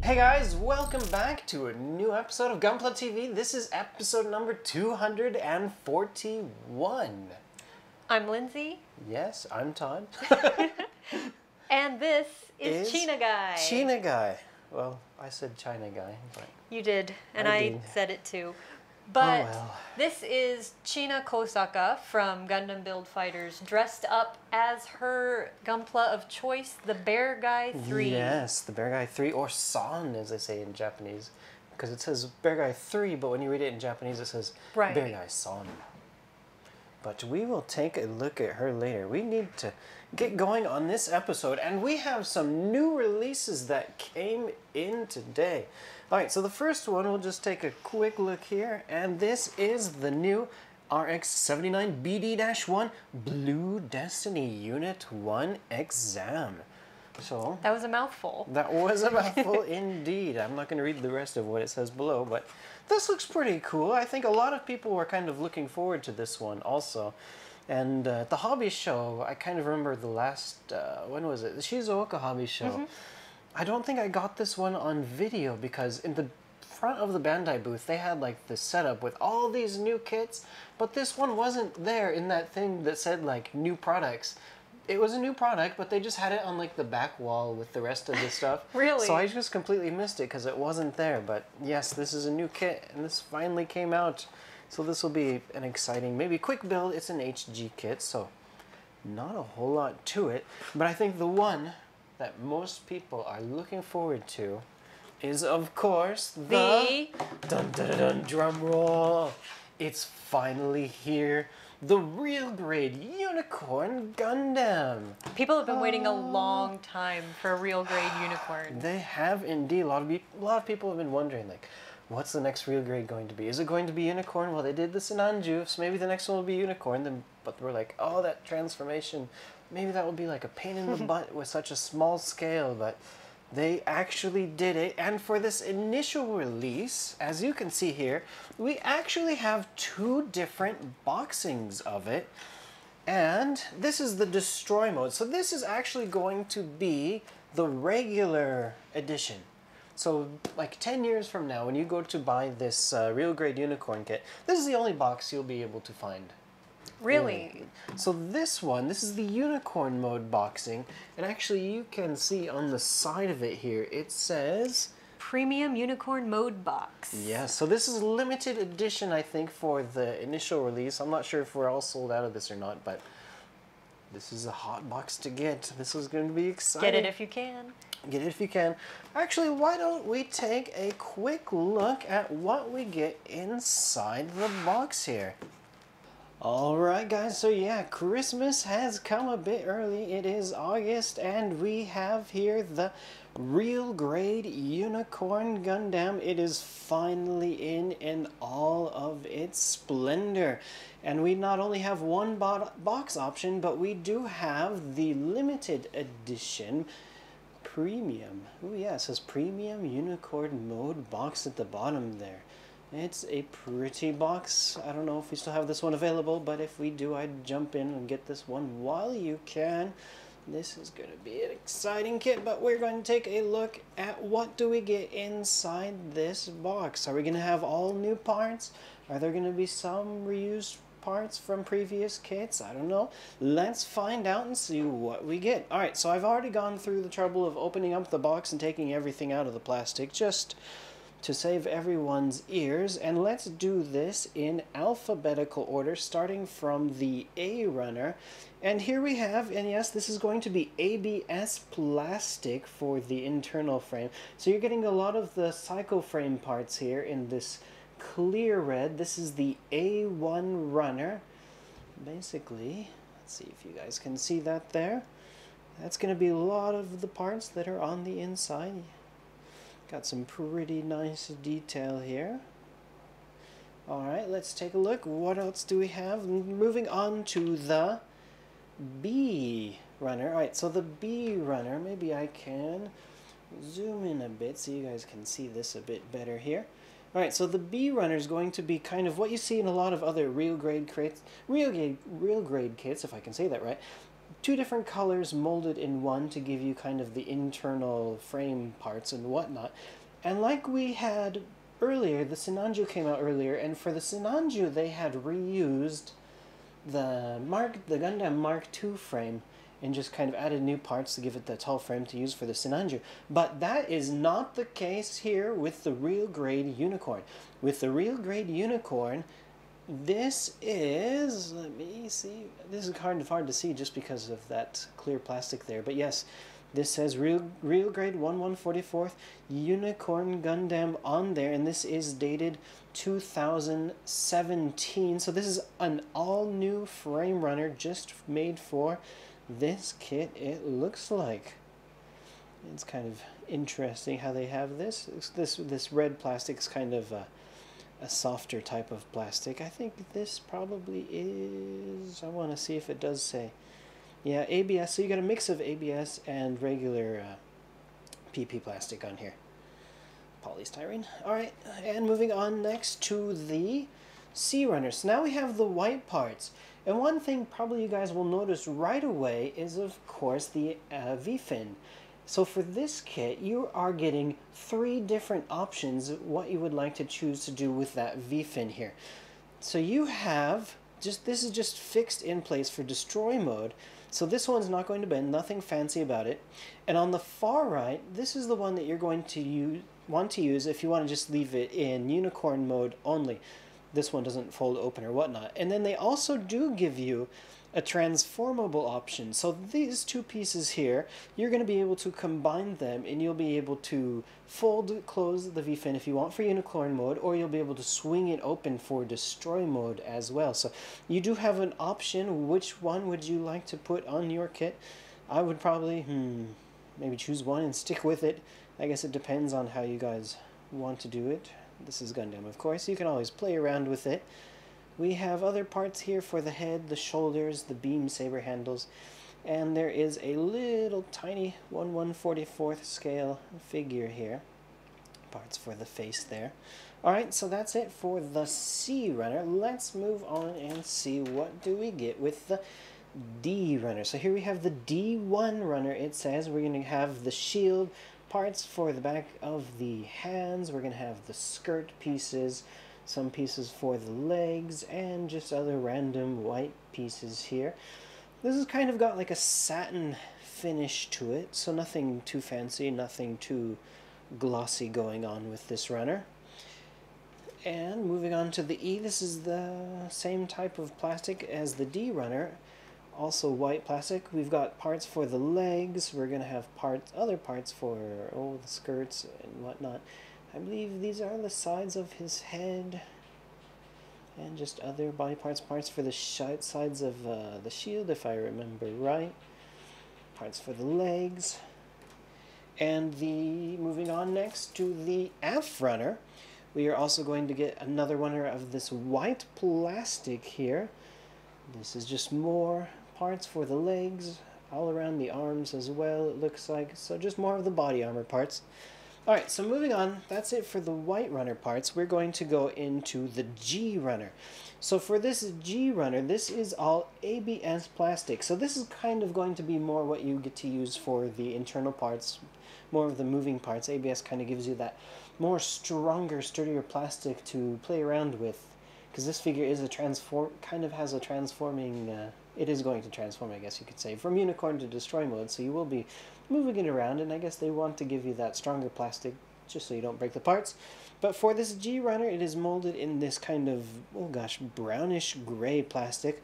Hey guys, welcome back to a new episode of Gunpla TV. This is episode number 241. I'm Lindsay. Yes, I'm Todd. And this is Chinagguy. Chinagguy. Well, I said Chinagguy, but You did, and I I did. said it too. But Oh, well. this is China Kosaka from Gundam Build Fighters, dressed up as her Gunpla of choice, the Bear Guy 3. Yes, the Bear Guy 3, or San as they say in Japanese. Because it says Bear Guy 3, but when you read it in Japanese it says Right. Bear Guy San. But we will take a look at her later. We need to get going on this episode, and we have some new releases that came in today. Alright, so the first one, we'll just take a quick look here, and this is the new RX-79BD-1 Blue Destiny Unit 1 Exam. So That was a mouthful. that was a mouthful indeed. I'm not going to read the rest of what it says below, but this looks pretty cool. I think a lot of people were kind of looking forward to this one also. And at the hobby show, I kind of remember the last, when was it? The Shizuoka hobby show. I don't think I got this one on video because in the front of the Bandai booth, they had like the setup with all these new kits, but this one wasn't there in that thing that said like new products. It was a new product, but they just had it on like the back wall with the rest of the stuff. Really? So I just completely missed it because it wasn't there. But yes, this is a new kit, and this finally came out. So this will be an exciting, maybe quick build. It's an HG kit, so not a whole lot to it. But I think the one that most people are looking forward to is, of course, the dun dun dun, dun drum roll. It's finally here. The real grade Unicorn Gundam. People have been waiting a long time for a real grade unicorn. They have indeed. A lot of people have been wondering, like, what's the next real grade going to be? Is it going to be Unicorn? Well, they did this in Anju, so maybe the next one will be Unicorn. Then, but we're like, oh, that transformation, maybe that will be like a pain in the butt with such a small scale, but they actually did it. And for this initial release, as you can see here, we actually have two different boxings of it. And this is the destroy mode. So this is actually going to be the regular edition. So like 10 years from now, when you go to buy this real grade Unicorn kit, this is the only box you'll be able to find. Really? So this one, this is the Unicorn mode boxing, and actually you can see on the side of it here, it says Premium Unicorn Mode Box. yeah, so this is limited edition, I think, for the initial release. I'm not sure if we're all sold out of this or not, but this is a hot box to get. This is going to be exciting. Get it if you can. Get it if you can. Actually, why don't we take a quick look at what we get inside the box here. Alright guys, so yeah, Christmas has come a bit early. It is August, and we have here the real grade Unicorn Gundam. It is finally in all of its splendor. And we not only have one box option, but we do have the limited edition premium. Oh yeah, it says premium Unicorn mode box at the bottom there. It's a pretty box. I don't know if we still have this one available, but if we do, I'd jump in and get this one while you can. This is going to be an exciting kit, but we're going to take a look at what do we get inside this box. Are we going to have all new parts? Are there going to be some reused parts from previous kits? I don't know. Let's find out and see what we get. Alright, so I've already gone through the trouble of opening up the box and taking everything out of the plastic just to save everyone's ears, and let's do this in alphabetical order, starting from the A runner. And here we have, and yes, this is going to be ABS plastic for the internal frame. So you're getting a lot of the psycho frame parts here in this clear red. This is the A1 runner. Basically, let's see if you guys can see that there. That's going to be a lot of the parts that are on the inside. Got some pretty nice detail here. Alright, let's take a look. What else do we have? Moving on to the B runner. Alright, so the B runner, maybe I can zoom in a bit so you guys can see this a bit better here. Alright, so the B runner is going to be kind of what you see in a lot of other real grade kits, if I can say that right. two different colors molded in one to give you kind of the internal frame parts and whatnot. And like we had earlier, the Sinanju came out earlier, and for the Sinanju they had reused the Gundam Mark II frame and just kind of added new parts to give it the tall frame to use for the Sinanju. But that is not the case here with the real grade Unicorn. With the real grade Unicorn, this is, let me see, this is hard to see just because of that clear plastic there, but yes, this says real grade 1144th Unicorn Gundam on there, and this is dated 2017, so this is an all new frame runner just made for this kit, it looks like. It's kind of interesting how they have this. This red plastic is kind of a softer type of plastic. I think this probably is, I want to see if it does say, yeah, ABS, so you got a mix of ABS and regular PP plastic on here. Polystyrene. Alright, and moving on next to the C runner. So now we have the white parts. And one thing probably you guys will notice right away is, of course, the V-fin. So for this kit, you are getting 3 different options what you would like to choose to do with that V-fin here. So you have, this is just fixed in place for destroy mode. So this one's not going to bend, nothing fancy about it. And on the far right, this is the one that you're going to want to use if you want to just leave it in unicorn mode only. This one doesn't fold open or whatnot. And then they also do give you a transformable option. So these 2 pieces here, you're going to be able to combine them and you'll be able to close the V-fin if you want for unicorn mode, or you'll be able to swing it open for destroy mode as well. So you do have an option. Which one would you like to put on your kit? I would probably maybe choose one and stick with it. I guess it depends on how you guys want to do it. This is Gundam, of course. You can always play around with it. We have other parts here for the head, the shoulders, the beam saber handles, and there is a little tiny 1/144th scale figure here. Parts for the face there. Alright, so that's it for the C runner. Let's move on and see what do we get with the D runner. So here we have the D1 runner. It says we're going to have the shield, parts for the back of the hands, we're going to have the skirt pieces, some pieces for the legs, and just other random white pieces here. This has kind of got like a satin finish to it, so nothing too fancy, nothing too glossy going on with this runner. And moving on to the E, this is the same type of plastic as the D runner, also white plastic. We've got parts for the legs, we're going to have other parts for the skirts and whatnot. I believe these are the sides of his head, and just other body parts for the sides of the shield, if I remember right. Parts for the legs. And moving on next to the F runner, we are also going to get another one of this white plastic here. This is just more parts for the legs, all around the arms as well, it looks like. So just more of the body armor parts. Alright, so moving on, that's it for the white runner parts. We're going to go into the G runner. So for this G runner, this is all ABS plastic. So this is kind of going to be more what you get to use for the internal parts, more of the moving parts. ABS kind of gives you that more stronger, sturdier plastic to play around with. Because this figure is kind of has a transforming, it is going to transform, I guess you could say, from unicorn to destroy mode. So you will be moving it around, and I guess they want to give you that stronger plastic just so you don't break the parts. But for this G runner, it is molded in this kind of, oh gosh, brownish gray plastic.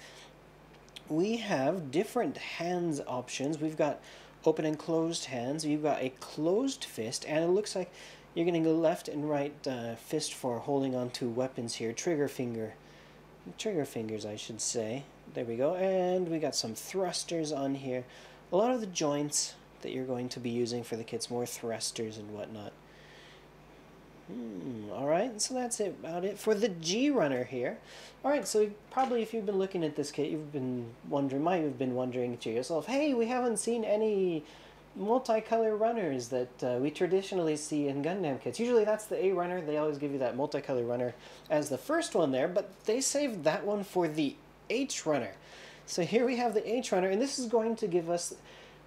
We have different hands options. We've got open and closed hands. You've got a closed fist, and it looks like you're getting a left and right fist for holding onto weapons here. Trigger fingers, I should say. There we go. And we got some thrusters on here. A lot of the joints that you're going to be using for the kits, more thrusters and whatnot. Alright, so that's about it for the G runner here. Alright, so probably if you've been looking at this kit, might have been wondering to yourself, hey, we haven't seen any multicolor runners that we traditionally see in Gundam kits. Usually that's the A runner. They always give you that multicolor runner as the first one there, but they saved that one for the H runner. So here we have the H runner, and this is going to give us,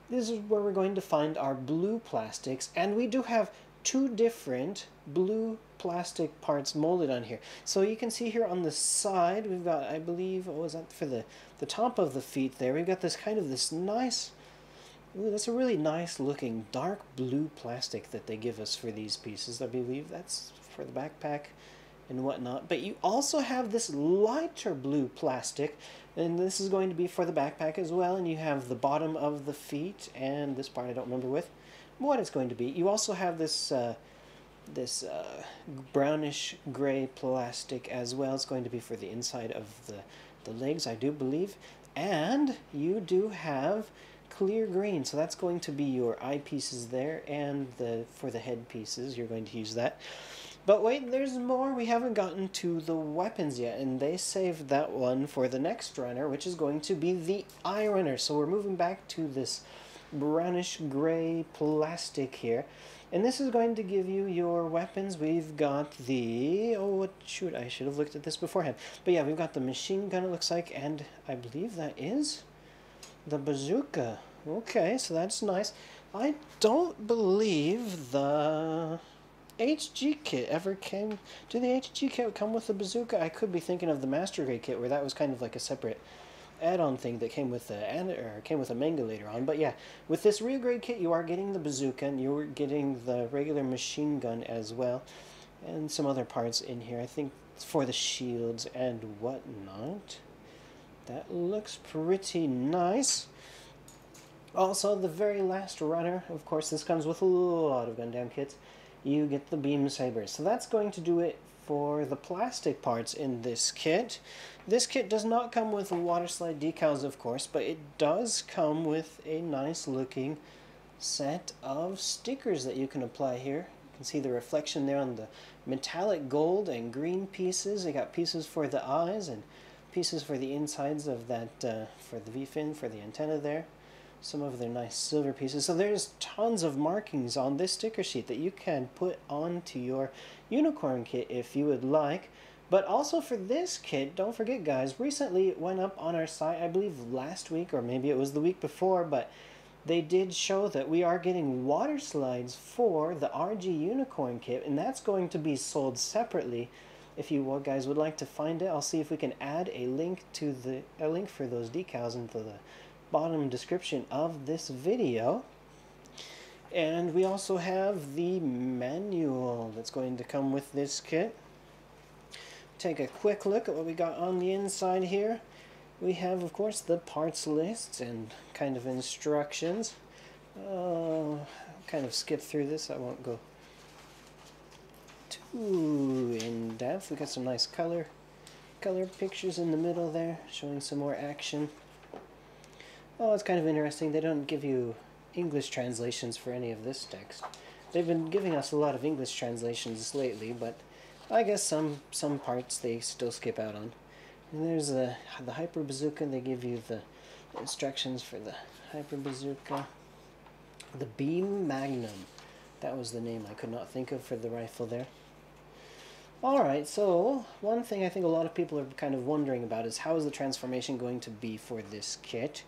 this is where we're going to find our blue plastics, and we do have 2 different blue plastic parts molded on here. So you can see here on the side, we've got, I believe, what was that, for the top of the feet there, we've got this kind of this nice, ooh, that's a really nice looking dark blue plastic that they give us for these pieces. I believe that's for the backpack and whatnot. But you also have this lighter blue plastic, and this is going to be for the backpack as well. And you have the bottom of the feet, and this part I don't remember what it's going to be. You also have this brownish gray plastic as well. It's going to be for the inside of the legs, I do believe. And you do have clear green, so that's going to be your eyepieces there, and for the head pieces you're going to use that. But wait, there's more. We haven't gotten to the weapons yet, and they saved that one for the next runner, which is going to be the eye runner. So we're moving back to this brownish gray plastic here, and this is going to give you your weapons. We've got the, oh shoot, I should have looked at this beforehand, but yeah, we've got the machine gun, it looks like, and I believe that is the bazooka. Okay, so that's nice. I don't believe the HG kit ever came. Did the HG kit come with the bazooka? I could be thinking of the Master Grade kit, where that was kind of like a separate add-on thing that came with a manga later on. But yeah, with this real grade kit, you are getting the bazooka, and you're getting the regular machine gun as well, and some other parts in here. I think for the shields and whatnot. That looks pretty nice. Also, the very last runner, of course, this comes with a lot of Gundam kits. You get the beam sabers. So that's going to do it for the plastic parts in this kit. This kit does not come with water slide decals, of course, but it does come with a nice looking set of stickers that you can apply here. You can see the reflection there on the metallic gold and green pieces. They got pieces for the eyes and pieces for the insides of that, for the V-fin, for the antenna there. Some of their nice silver pieces. So there's tons of markings on this sticker sheet that you can put onto your Unicorn kit if you would like. But also for this kit, don't forget guys, recently it went up on our site, I believe last week or maybe it was the week before, but they did show that we are getting water slides for the RG Unicorn kit, and that's going to be sold separately. If you guys would like to find it, I'll see if we can add a link to a link for those decals into the bottom description of this video. And we also have the manual that's going to come with this kit. Take a quick look at what we got on the inside here. We have, of course, the parts lists and kind of instructions. I'll kind of skip through this. I won't go too in depth. We got some nice color pictures in the middle there, showing some more action. Oh, it's kind of interesting. They don't give you English translations for any of this text. They've been giving us a lot of English translations lately, but I guess some parts they still skip out on. And there's the Hyper Bazooka. They give you the instructions for the Hyper Bazooka. The Beam Magnum. That was the name I could not think of for the rifle there. Alright, so one thing I think a lot of people are kind of wondering about is how is the transformation going to be for this kit?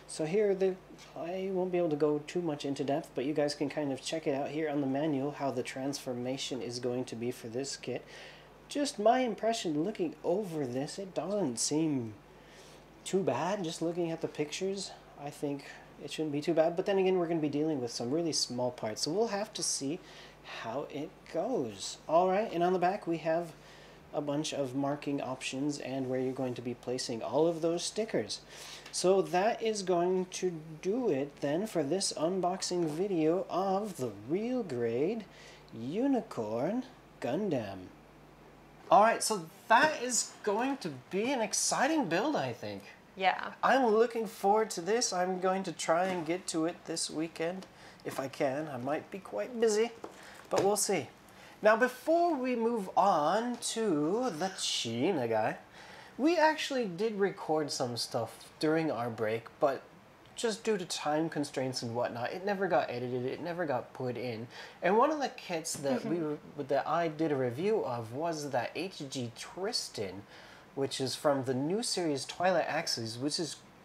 So here, I won't be able to go too much into depth, but you guys can kind of check it out here on the manual, how the transformation is going to be for this kit. Just my impression looking over this, it doesn't seem too bad. Just looking at the pictures, I think it shouldn't be too bad. But then again, we're going to be dealing with some really small parts, so we'll have to see how it goes. Alright, and on the back we have a bunch of marking options and where you're going to be placing all of those stickers. So that is going to do it then for this unboxing video of the real grade Unicorn Gundam. Alright, so that is going to be an exciting build, I think. Yeah. I'm looking forward to this. I'm going to try and get to it this weekend if I can. I might be quite busy, but we'll see. Now, before we move on to the Chinagguy, we actually did record some stuff during our break, but just due to time constraints and whatnot, it never got edited, it never got put in. And one of the kits that that I did a review of was that HG Tristan which is from the new series Twilight Axis,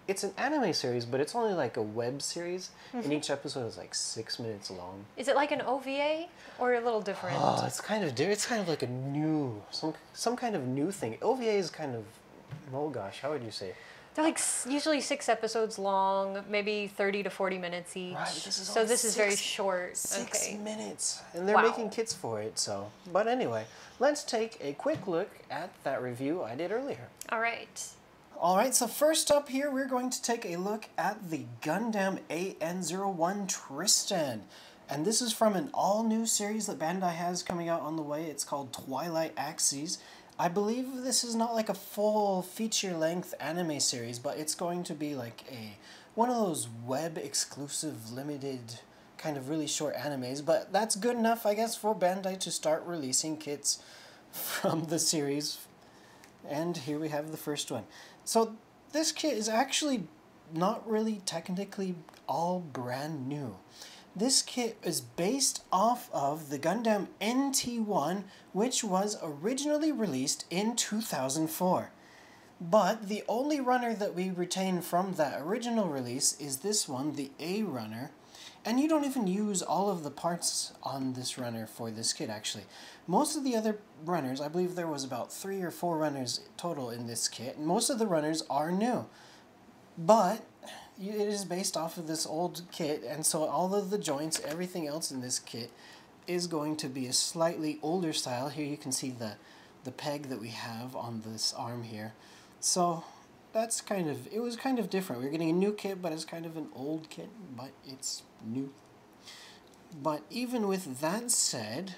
it's an anime series, but it's only like a web series, and each episode is like 6 minutes long. Is it like an OVA or a little different? Oh, it's kind of like a new, some kind of new thing. OVA is kind of, oh gosh, how would you say? They're like usually 6 episodes long, maybe 30 to 40 minutes each. Right, so this is very short. 6 minutes, and they're making kits for it. So, but anyway, let's take a quick look at that review I did earlier. All right. All right, so first up here, we're going to take a look at the Gundam AN01 Tristan. And this is from an all-new series that Bandai has coming out on the way. It's called Twilight Axis. I believe this is not like a full feature-length anime series, but it's going to be like one of those web-exclusive, limited, kind of really short animes. But that's good enough, I guess, for Bandai to start releasing kits from the series. And here we have the first one. So this kit is actually not really technically all brand new. This kit is based off of the Gundam NT1, which was originally released in 2004. But the only runner that we retain from that original release is this one, the A runner. And you don't even use all of the parts on this runner for this kit, actually. Most of the other runners, I believe there was about 3 or 4 runners total in this kit, and most of the runners are new. But it is based off of this old kit, and so all of the joints, everything else in this kit, is going to be a slightly older style. Here you can see the peg that we have on this arm here. So that's it was kind of different. We're getting a new kit, but it's kind of an old kit, but it's new. But even with that said,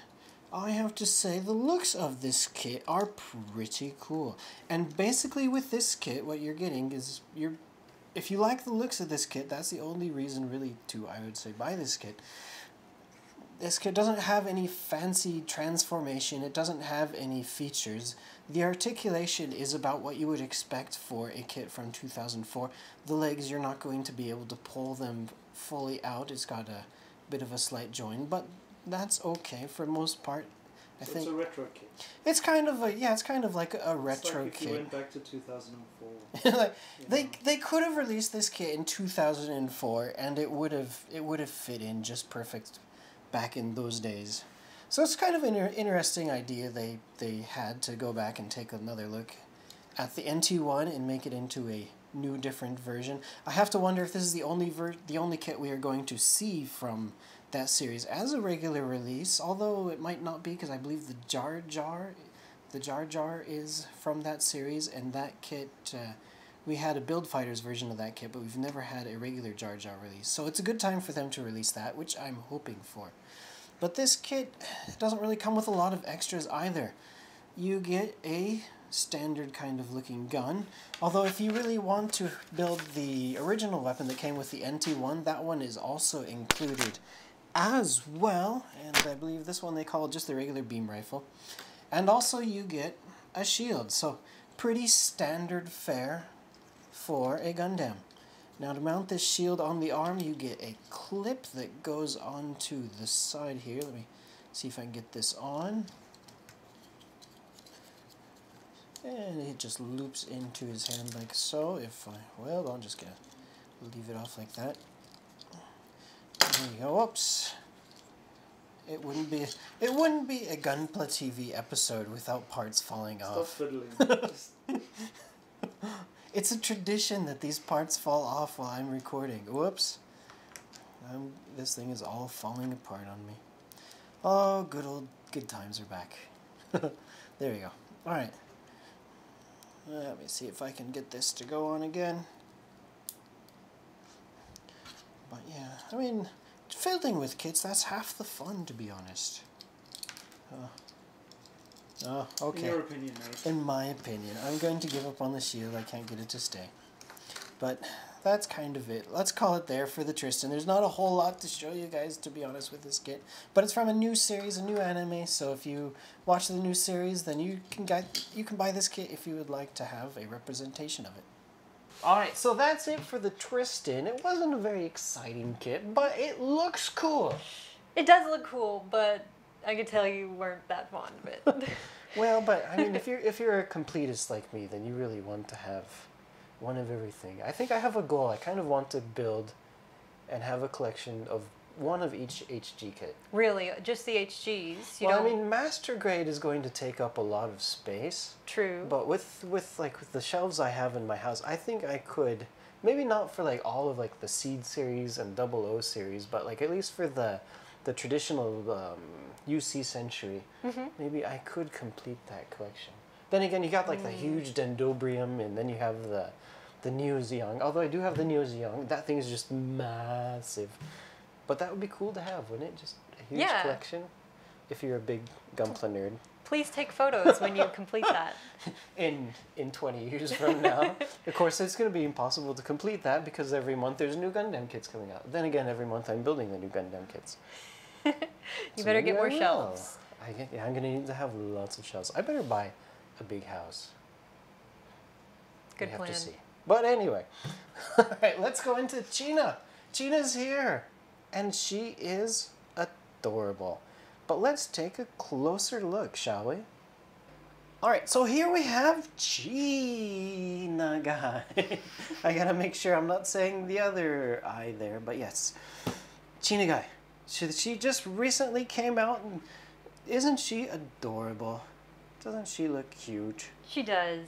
I have to say the looks of this kit are pretty cool. And basically with this kit, what you're getting is, if you like the looks of this kit, that's the only reason really to, I would say, buy this kit. This kit doesn't have any fancy transformation, it doesn't have any features. The articulation is about what you would expect for a kit from 2004. The legs, you're not going to be able to pull them fully out. It's got a bit of a slight join, but that's okay for the most part. I think it's a retro kit. It's kind of like a retro kit. If you went back to 2004. Like they could have released this kit in 2004 and it would have fit in just perfect back in those days. So it's kind of an interesting idea they had to go back and take another look at the NT1 and make it into a new, different version. I have to wonder if this is the only kit we are going to see from that series as a regular release, although it might not be, because I believe the Jar Jar is from that series, and that kit, we had a Build Fighters version of that kit, but we've never had a regular Jar Jar release. So it's a good time for them to release that, which I'm hoping for. But this kit doesn't really come with a lot of extras either. You get a standard kind of looking gun, although if you really want to build the original weapon that came with the NT1, that one is also included as well, and I believe this one they call just the regular beam rifle. And also you get a shield, so pretty standard fare for a Gundam. Now to mount this shield on the arm, you get a clip that goes onto the side here. Let me see if I can get this on. And it just loops into his hand like so. Well, I'm just gonna leave it off like that. There you go. Oops. It wouldn't be a Gunpla TV episode without parts falling off. Stop fiddling. It's a tradition that these parts fall off while I'm recording. Whoops. This thing is all falling apart on me. Oh, good times are back. There we go. Alright. Let me see if I can get this to go on again. But yeah, I mean, fiddling with kits, that's half the fun, to be honest. Oh, okay. In your opinion, mate. In my opinion. I'm going to give up on the shield. I can't get it to stay. But that's kind of it. Let's call it there for the Tristan. There's not a whole lot to show you guys, to be honest, with this kit. But it's from a new series, a new anime, so if you watch the new series, then you can buy this kit if you would like to have a representation of it. Alright, so that's it for the Tristan. It wasn't a very exciting kit, but it looks cool. It does look cool, but I could tell you weren't that fond of it. Well, but I mean, if you're a completist like me, then you really want to have one of everything. I think I have a goal. I kind of want to build and have a collection of one of each HG kit. Really, just the HGs. Well, I mean, master grade is going to take up a lot of space. True. But with the shelves I have in my house, I think I could, maybe not for like all of like the Seed series and 00 series, but like at least for the traditional UC Century, maybe I could complete that collection. Then again, you got like the huge Dendrobium, and then you have the Neo Zeong. Although I do have the Neo Zeong, that thing is just massive. But that would be cool to have, wouldn't it? Just a huge collection. If you're a big Gunpla nerd. Please take photos when you complete that. In 20 years from now. Of course, it's going to be impossible to complete that because every month there's new Gundam kits coming out. Then again, every month I'm building the new Gundam kits. You better get more shelves. I'm going to need to have lots of shelves. I better buy a big house. Good we plan. have to see. But anyway, all right, let's go into China. China's here, and she is adorable. But let's take a closer look, shall we? All right, so here we have Chinagguy. I gotta make sure I'm not saying the other I there, but yes, Chinagguy. She just recently came out, and isn't she adorable? Doesn't she look cute? She does.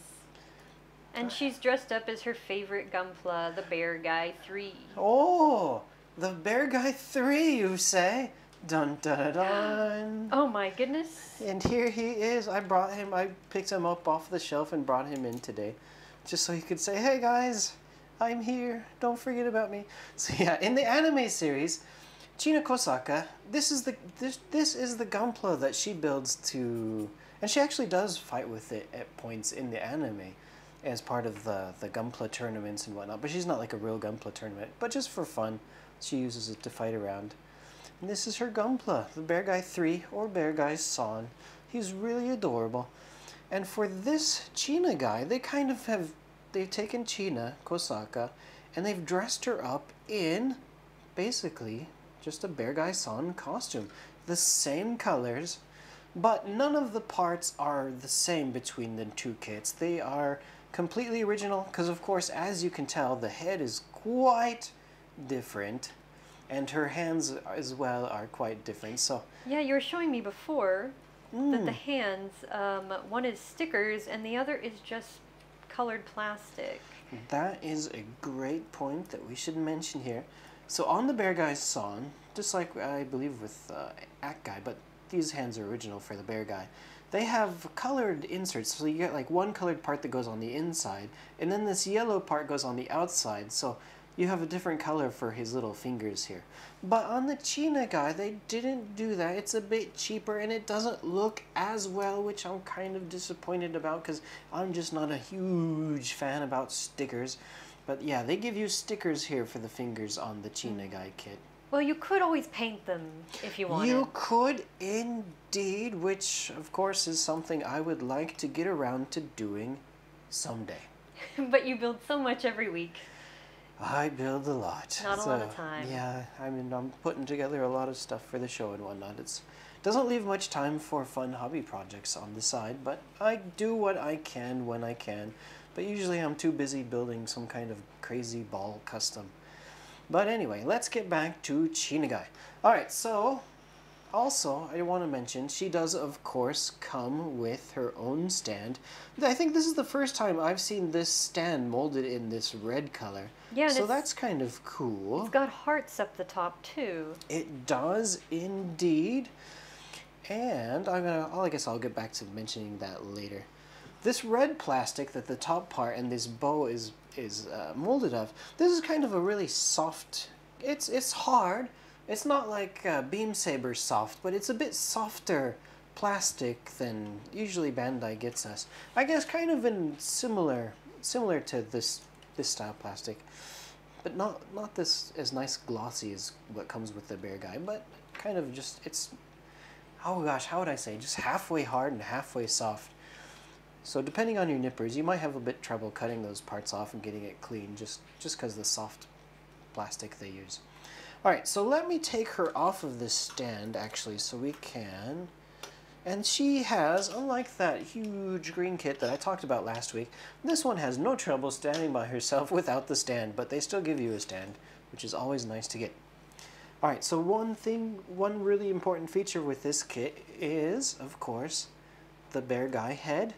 And she's dressed up as her favorite Gunpla, the Bear Guy 3. Oh, the Bear Guy 3, you say? Dun dun dun. Oh my goodness. And here he is. I picked him up off the shelf and brought him in today. Just so he could say, hey guys, I'm here. Don't forget about me. So yeah, in the anime series, China Kosaka, this is the Gunpla that she builds to, and she actually does fight with it at points in the anime as part of the Gunpla tournaments and whatnot. But she's not like a real Gunpla tournament, but just for fun, she uses it to fight around. And this is her Gunpla, the Bear Guy 3 or Bear Guy San. He's really adorable. And for this Chinagguy, they've taken China Kosaka and they've dressed her up in basically just a Bear Guy San costume. The same colors, but none of the parts are the same between the two kits. They are completely original because, of course, as you can tell, the head is quite different. And her hands as well are quite different. So yeah, you were showing me before that the hands, one is stickers and the other is just colored plastic. That is a great point that we should mention here. So on the Bear Guy San, just like I believe with Act Guy, but these hands are original for the Bear Guy, they have colored inserts. So you get like one colored part that goes on the inside, and then this yellow part goes on the outside. So you have a different color for his little fingers here. But on the Chinagguy, they didn't do that. It's a bit cheaper and it doesn't look as well, which I'm kind of disappointed about because I'm just not a huge fan about stickers. But yeah, they give you stickers here for the fingers on the Chinagguy kit. Well, you could always paint them if you wanted. You could indeed, which of course is something I would like to get around to doing someday. But you build so much every week. I build a lot. Not a lot of time. Yeah, I mean, I'm putting together a lot of stuff for the show and whatnot. It doesn't leave much time for fun hobby projects on the side, but I do what I can when I can. But usually I'm too busy building some kind of crazy ball custom. But anyway, let's get back to Chinagguy. Alright, so also I want to mention she does of course come with her own stand. I think this is the first time I've seen this stand molded in this red color. Yeah, so that's kind of cool. It's got hearts up the top too. It does indeed. And I guess I'll get back to mentioning that later. This red plastic that the top part and this bow is molded of, this is kind of a really soft, it's hard. It's not like Beam Saber soft, but it's a bit softer plastic than usually Bandai gets us. I guess kind of in similar to this style plastic, but not this as nice glossy as what comes with the Bear Guy, but kind of just, it's, oh gosh, how would I say, just halfway hard and halfway soft. So depending on your nippers, you might have a bit trouble cutting those parts off and getting it clean just because the soft plastic they use. Alright, so let me take her off of this stand, actually, so we can... And she has, unlike that huge green kit that I talked about last week, this one has no trouble standing by herself without the stand, but they still give you a stand, which is always nice to get. Alright, so one really important feature with this kit is, of course, the bear guy head.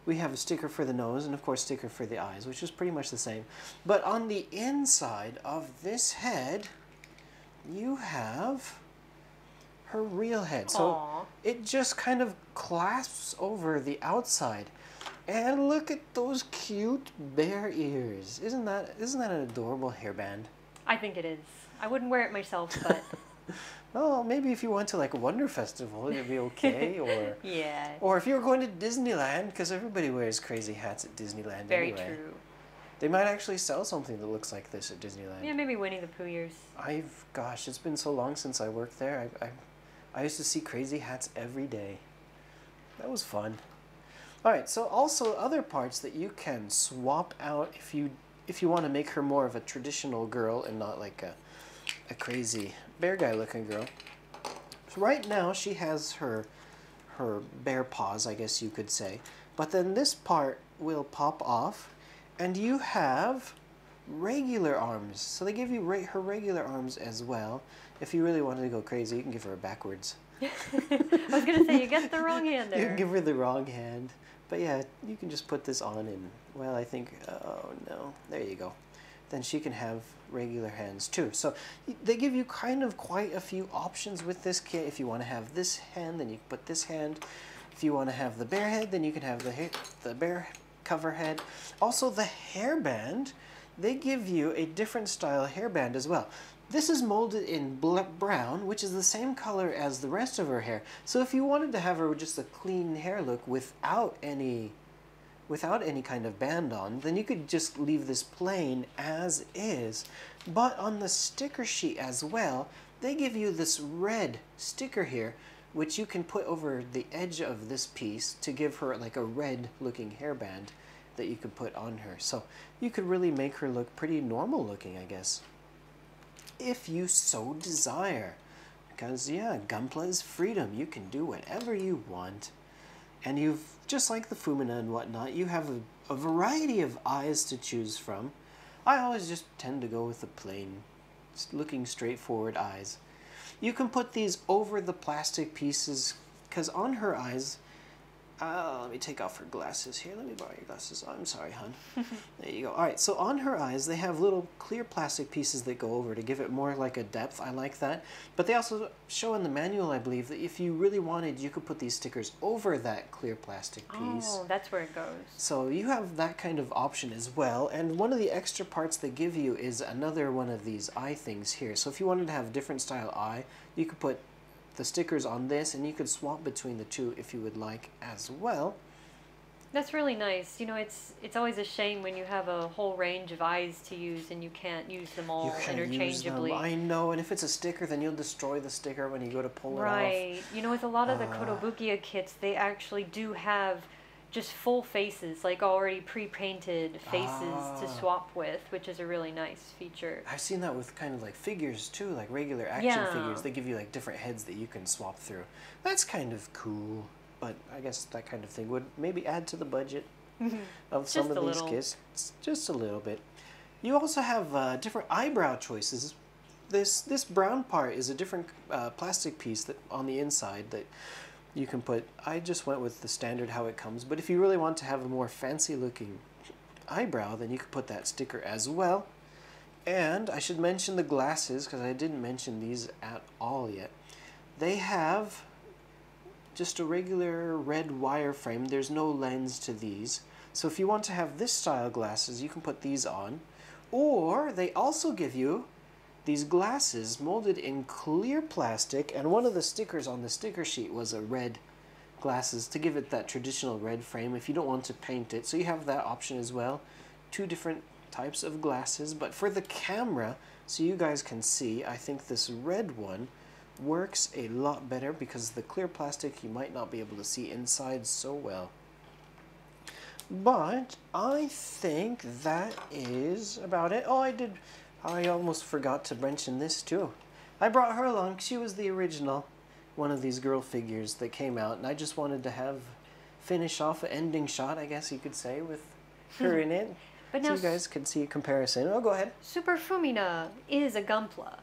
We have a sticker for the nose and, of course, sticker for the eyes, which is pretty much the same. But on the inside of this head, you have her real head. So Aww. it just kind of clasps over the outside. And look at those cute bear ears. Isn't that an adorable hairband? I think it is. I wouldn't wear it myself, but... Oh, maybe if you went to like a Wonder Festival, it'd be okay. Or yeah. or if you were going to Disneyland, because everybody wears crazy hats at Disneyland Very anyway. true. They might actually sell something that looks like this at Disneyland. Yeah, maybe Winnie the Pooh ears. Gosh, it's been so long since I worked there. I used to see crazy hats every day. That was fun. Alright, so also other parts that you can swap out if you want to make her more of a traditional girl and not like a crazy bear guy looking girl. So right now she has her bear paws, I guess you could say. But then this part will pop off and you have regular arms. So they give you her regular arms as well. If you really wanted to go crazy, you can give her a backwards. I was going to say, you got the wrong hand there. You can give her the wrong hand. But yeah, you can just put this on and, well, I think, oh no, there you go. Then she can have regular hands too. So they give you kind of quite a few options with this kit. If you want to have this hand, then you can put this hand. If you want to have the bear head, then you can have the bear cover head. Also the hairband, they give you a different style hairband as well. This is molded in brown, which is the same color as the rest of her hair. So if you wanted to have her with just a clean hair look without any kind of band on, then you could just leave this plain as is. But on the sticker sheet as well, they give you this red sticker here, which you can put over the edge of this piece to give her like a red looking hairband that you could put on her. So you could really make her look pretty normal looking, I guess, if you so desire. Because yeah, Gunpla is freedom. You can do whatever you want. And you've, just like the Fumina and whatnot, you have a variety of eyes to choose from. I always just tend to go with the plain, looking straightforward eyes. You can put these over the plastic pieces, because on her eyes, let me take off her glasses here. Let me borrow your glasses. Oh, I'm sorry, hon. There you go. All right, so on her eyes, they have little clear plastic pieces that go over to give it more like a depth. I like that. But they also show in the manual, I believe, that if you really wanted, you could put these stickers over that clear plastic piece. Oh, that's where it goes. So you have that kind of option as well. And one of the extra parts they give you is another one of these eye things here. So if you wanted to have a different style eye, you could put the stickers on this, and you could swap between the two if you would like as well. That's really nice. You know, it's always a shame when you have a whole range of eyes to use and you can't use them all interchangeably. I know, and if it's a sticker, then you'll destroy the sticker when you go to pull it off. Right. You know, with a lot of the Kotobukiya kits, they actually do have just full faces, like already pre-painted faces to swap with, which is a really nice feature. I've seen that with kind of like figures too, like regular action figures. They give you like different heads that you can swap through. That's kind of cool, but I guess that kind of thing would maybe add to the budget of some of these kits. Just a little bit. You also have different eyebrow choices. This brown part is a different plastic piece that on the inside that you can put. I just went with the standard how it comes, but if you really want to have a more fancy looking eyebrow, then you could put that sticker as well. And I should mention the glasses, because I didn't mention these at all yet. They have just a regular red wire frame. There's no lens to these. So if you want to have this style glasses, you can put these on. Or they also give you these glasses molded in clear plastic, and one of the stickers on the sticker sheet was a red glasses to give it that traditional red frame if you don't want to paint it. So you have that option as well. Two different types of glasses, but for the camera, so you guys can see, I think this red one works a lot better because the clear plastic you might not be able to see inside so well. But I think that is about it. Oh, I almost forgot to mention this too. I brought her along. She was the original one of these girl figures that came out, and I just wanted to finish off an ending shot, I guess you could say, with her in it. But so now you guys could see a comparison. Oh, go ahead. Super Fumina is a Gunpla.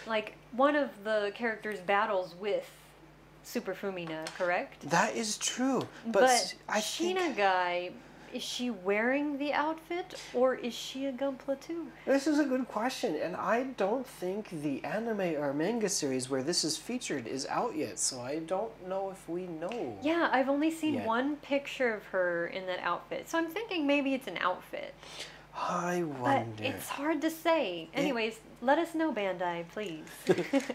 Like, one of the characters battles with Super Fumina, correct? That is true. But I think Chinagguy, is she wearing the outfit, or is she a Gunpla too? this is a good question, and I don't think the anime or manga series where this is featured is out yet, so I don't know if we know. Yeah, I've only seen Yeah. one picture of her in that outfit, so I'm thinking maybe it's an outfit. I But wonder. it's hard to say. Anyways, let us know, Bandai, please.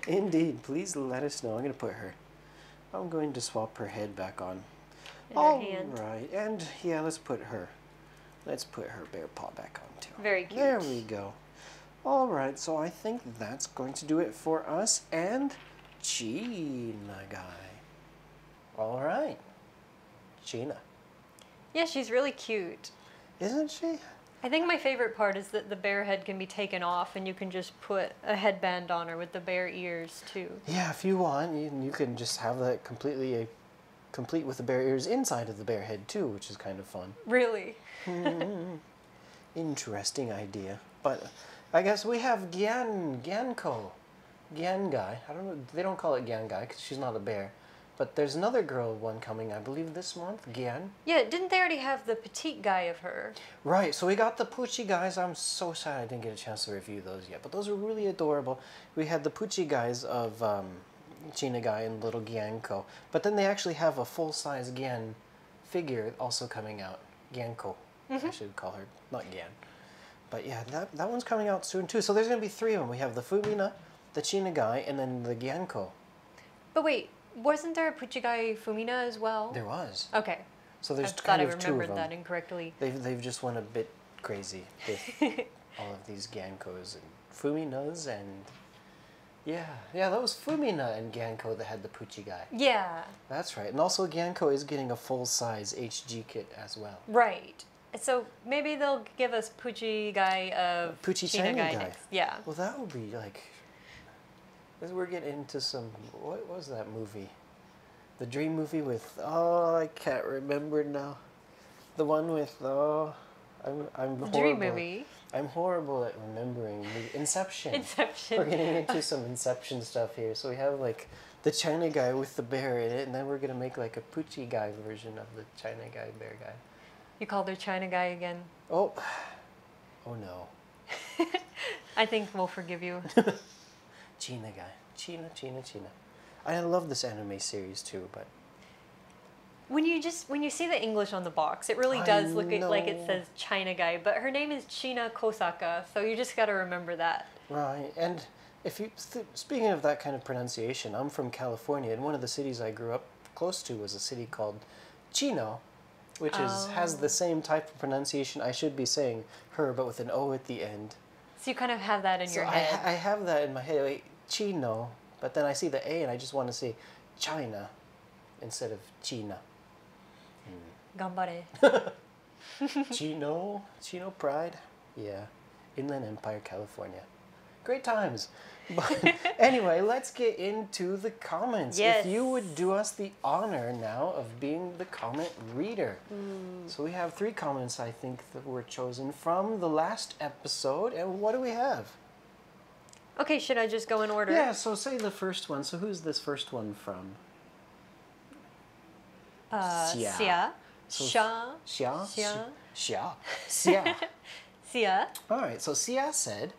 Indeed, please let us know. I'm going to swap her head back on. In her hand. Right, and yeah, let's put her bear paw back on too. Very cute. There we go. All right, so I think that's going to do it for us and Chinagguy. All right, China, Yeah, she's really cute. isn't she? I think my favorite part is that the bear head can be taken off and you can just put a headband on her with the bear ears too. Yeah, if you want, you can just have that complete with the bear ears inside of the bear head too, which is kind of fun. Really? Interesting idea. But I guess we have Gyanko. Gyanguy. I don't know, they don't call it Gyanguy because she's not a bear. But there's another girl one coming, I believe, this month, Gyan. Yeah, didn't they already have the petite guy of her? Right, so we got the Poochie guys. I'm so sad I didn't get a chance to review those yet, but those are really adorable. We had the Poochie guys of Chinagguy and little Gyanko, but then they actually have a full-size Gyan figure also coming out. Gyanko, I should call her, not Gyan. But yeah, that one's coming out soon too. So there's going to be three of them. We have the Fumina, the Chinagguy, and then the Gyanko. But wait, wasn't there a Puchigai Fumina as well? There was. Okay. So there's I thought kind I of two of remembered them. that incorrectly. They've just went a bit crazy with all of these Gyankos and Fuminas and yeah, that was Fumina and Gyanko that had the Poochie guy. Yeah. That's right, and also Gyanko is getting a full-size HG kit as well. Right. So maybe they'll give us Puchigai of Poochie Chinagguy Chinagguy. next. Yeah. Well, that would be like, as we're getting into some, what was that movie? The dream movie with, oh, I can't remember now. The one with, I'm horrible. Dream movie. I'm horrible at remembering. Inception. Inception. We're getting into some Inception stuff here. So we have like the China guy with the bear in it, and then we're gonna make like a Poochie guy version of the China guy, bear guy. You called her Chinagguy again. Oh no. I think we'll forgive you. China guy. China. I love this anime series too, but When you see the English on the box, it really does look like it says Chinagguy, but her name is China Kosaka, so you just got to remember that. right. And if you speaking of that kind of pronunciation, I'm from California, and one of the cities I grew up close to was a city called Chino, which has the same type of pronunciation. I should be saying her, but with an O at the end. So you kind of have that in your So head. I have that in my head, like, Chino, but then I see the A and I just want to say China instead of China. Ganbare. Chino Pride. Yeah, Inland Empire, California. Great times. But anyway, let's get into the comments. Yes. If you would do us the honor now of being the comment reader. So we have 3 comments, I think, that were chosen from the last episode. And what do we have? Okay, should I just go in order? Yeah, so say the first one. So who's this first one from? Xia. So Xia. Xia. Xia. All right, so Xia said,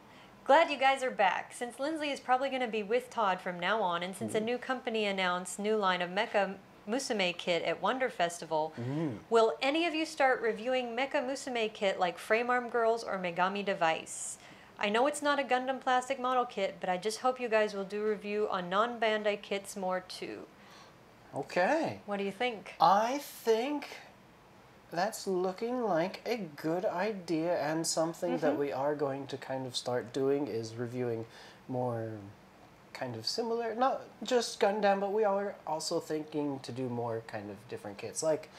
Glad you guys are back. Since Lindsay is probably going to be with Todd from now on, and since a new company announced new line of Mecha Musume kit at Wonder Festival, will any of you start reviewing Mecha Musume kit like Frame Arm Girls or Megami Device? I know it's not a Gundam plastic model kit, but I just hope you guys will do review on non-Bandai kits more too. okay. What do you think? I think that's looking like a good idea, and something that we are going to kind of start doing is reviewing more kind of similar, not just Gundam, but we are also thinking to do more kind of different kits. Like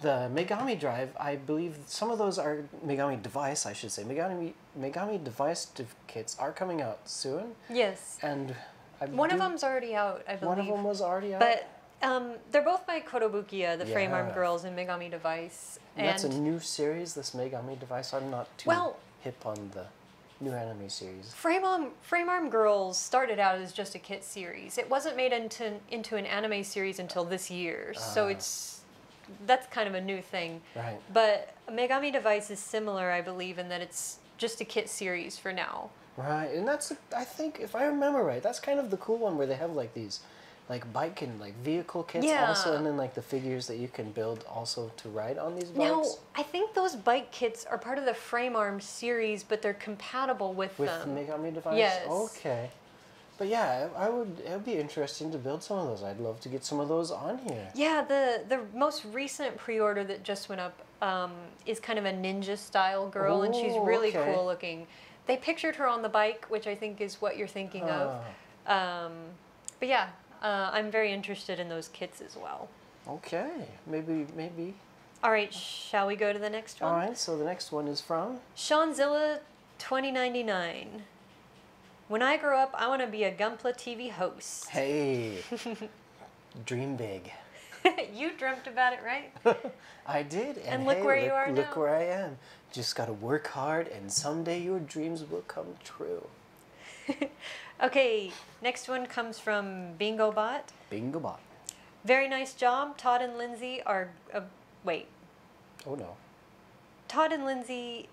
the Megami Drive, I believe some of those are Megami Device, I should say. Megami Device kits are coming out soon. Yes. And One of them's already out, I believe. One of them was already out? But they're both by Kotobukiya, the Frame Arm Yeah. Girls and Megami Device. And that's a new series, this Megami Device. I'm not too hip on the new anime series. Frame Arm Girls started out as just a kit series. It wasn't made into an anime series until this year, so that's kind of a new thing. Right. But Megami Device is similar, I believe, in that it's just a kit series for now. Right, and that's, I think, if I remember right, that's kind of the cool one where they have like these, like bike and like vehicle kits also, and then like the figures that you can build also to ride on these bikes. Now, I think those bike kits are part of the Frame Arm series, but they're compatible with them. With the Megami Device? Yes. Okay. But yeah, it would be interesting to build some of those. I'd love to get some of those on here. Yeah, the most recent pre-order that just went up is kind of a ninja style girl, and she's really cool looking. They pictured her on the bike, which I think is what you're thinking of. But yeah, I'm very interested in those kits as well. Okay, maybe. All right, shall we go to the next one? All right, so the next one is from? Seanzilla 2099. When I grow up, I want to be a Gunpla TV host. Hey, dream big. You dreamt about it, right? I did, and look hey, where you are now. Look where I am. Just gotta work hard, and someday your dreams will come true. Okay, next one comes from Bingo Bot. Bingo Bot. Very nice job. Todd and Lindsay are... wait. Oh, no. Todd and Lindsay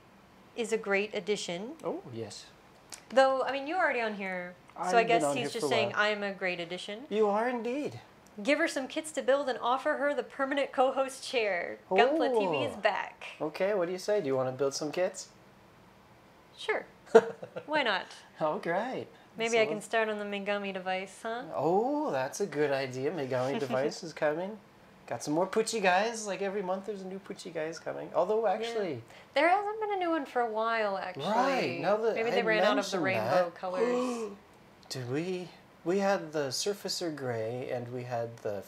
is a great addition. Oh, yes. Though, I mean, you're already on here, so I I've been guess on he's here just for a saying while. I am a great addition. You are indeed. Give her some kits to build and offer her the permanent co-host chair. Gunpla TV is Oh. back. Okay, what do you say? Do you want to build some kits? Sure. Why not? Oh, great. Maybe So I can start on the Megami Device, huh? Oh, that's a good idea. Megami Device is coming. Got some more Pucci guys. Like every month there's a new Pucci guys coming. Although actually... There hasn't been a new one for a while, actually. Right. Now that Maybe I they ran out of the mentioned rainbow that- colors. Did we? We had the Surfacer Gray and we had the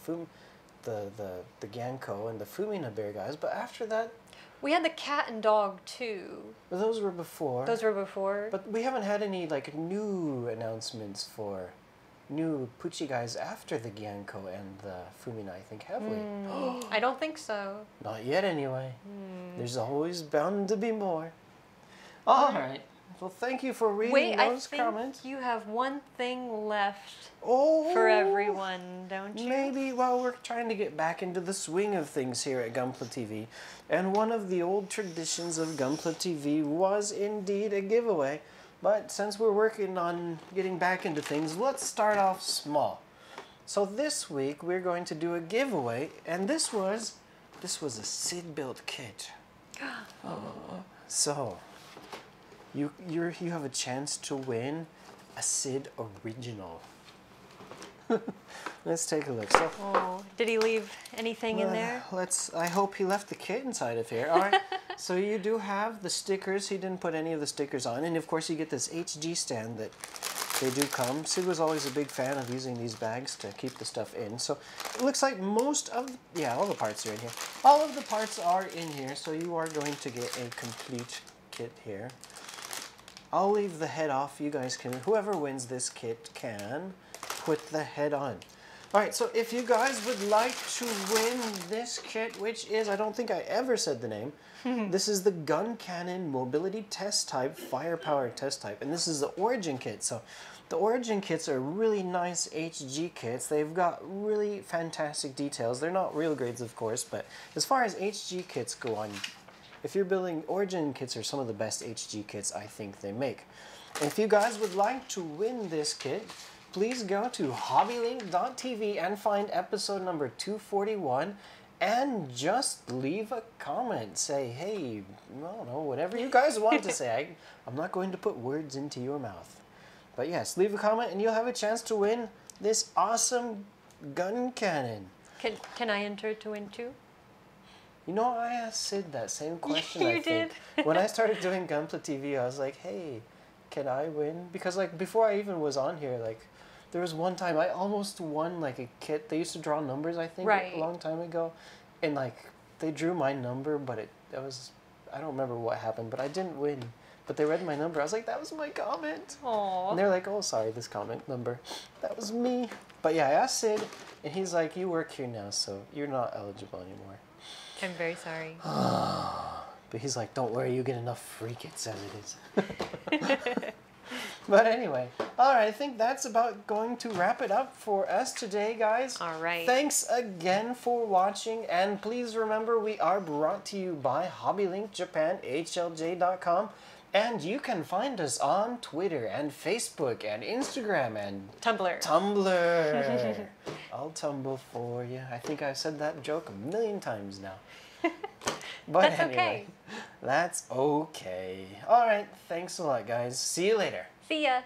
Ganko and the Fumina Bear guys, but after that... We had the cat and dog, too. Those were before. Those were before. But we haven't had any like new announcements for new Pucci guys after the Ganko and the Fumina, I think, have we? I don't think so. Not yet, anyway. There's always bound to be more. All right. Well, thank you for reading those comments. You have one thing left Oh, for everyone, don't you? Maybe. Well, we're trying to get back into the swing of things here at Gunpla TV, and one of the old traditions of Gunpla TV was indeed a giveaway. But since we're working on getting back into things, let's start off small. So this week we're going to do a giveaway, and this was a Sid built kit. So you have a chance to win a Sid original. Let's take a look. So, Oh, did he leave anything in there? I hope he left the kit inside of here. All right. So you do have the stickers. He didn't put any of the stickers on, and of course you get this HG stand that they do come. Sid was always a big fan of using these bags to keep the stuff in. So it looks like most of all the parts are in here. All of the parts are in here, so you are going to get a complete kit here. I'll leave the head off. You guys can, whoever wins this kit can put the head on. All right, so if you guys would like to win this kit, which is, I don't think I ever said the name, this is the Gun Cannon Mobility Test Type, Firepower Test Type, and this is the Origin kit. So the Origin kits are really nice HG kits. They've got really fantastic details. They're not real grades, of course, but as far as HG kits go on, if you're building, Origin kits are some of the best HG kits I think they make. And if you guys would like to win this kit, please go to hobbylink.tv and find episode number 241 and just leave a comment. Say, hey, I don't know, whatever you guys want to say. I'm not going to put words into your mouth. But yes, leave a comment and you'll have a chance to win this awesome gun cannon. Can I enter to win too? You know, I asked Sid that same question, You I think. did? When I started doing Gunpla TV, I was like, hey, can I win? Because, like, before I even was on here, like, there was one time I almost won, like, a kit. They used to draw numbers, I think, Right. a long time ago. And, like, they drew my number, but it was, I don't remember what happened, but I didn't win. But they read my number. I was like, that was my comment. Aww. And they're like, oh, sorry, this comment number. That was me. But yeah, I asked Sid, and he's like, you work here now, so you're not eligible anymore. I'm very sorry. But he's like, don't worry, you get enough free kits as it is. But anyway, all right, I think that's about going to wrap it up for us today, guys. All right. Thanks again for watching, and please remember we are brought to you by HobbyLink Japan, HLJ.com, and you can find us on Twitter and Facebook and Instagram and Tumblr. Tumblr. I'll tumble for you. I think I've said that joke a million times now. But That's anyway, okay. That's okay. All right, thanks a lot, guys. See you later. See ya.